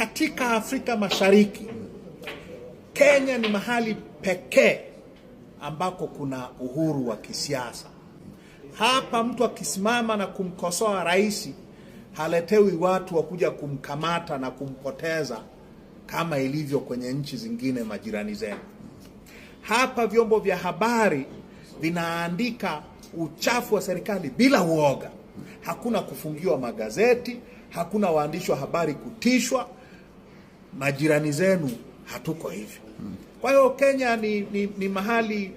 Katika Afrika Mashariki, Kenya ni mahali pekee ambako kuna uhuru wa kisiasa. Hapa mtu akisimama na kumkosoa rais, haletewi watu wakuja kumkamata na kumpoteza kama ilivyo kwenye nchi zingine majirani zetu. Hapa vyombo vya habari vinaandika uchafu wa serikali bila uoga. Hakuna kufungiwa magazeti, hakuna waandishi wa habari kutishwa. Majirani zenu hatuko hivyo. Kwa hiyo Kenya ni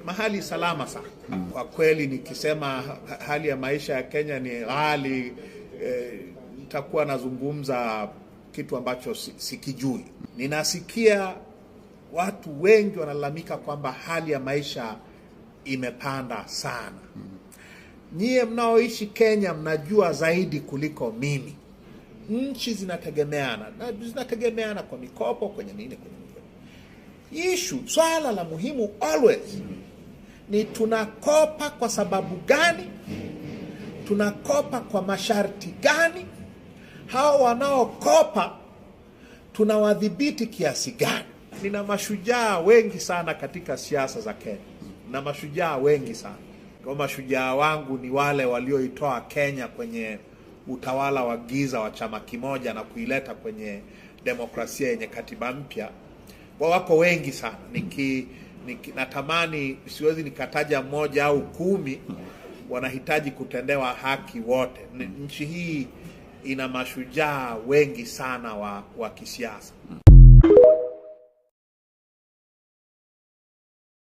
mahali salama sana. Kwa kweli nikisema hali ya maisha ya Kenya ni ghali, nitakuwa nazungumza kitu ambacho sikijui. Ninasikia watu wengi wanalalamika kwamba hali ya maisha imepanda sana. Nyie mnaoishi Kenya mnajua zaidi kuliko mimi. Nchi zinategemeana kwa mikopo, kwenye nini, swala la muhimu always ni tunakopa kwa sababu gani, tunakopa kwa masharti gani, hao wanaokopa tunawadhibiti kiasi gani. Nina mashujaa wengi sana katika siasa za Kenya, na mashujaa wengi sana. Kwa mashujaa wangu ni wale walioitoa Kenya kwenye utawala wa giza wa chama kimoja na kuileta kwenye demokrasia yenye katiba mpya. Wako wengi sana. Natamani siwezi nikataja mmoja au 10, wanahitaji kutendewa haki wote. Nchi hii ina mashujaa wengi sana wa kisiasa.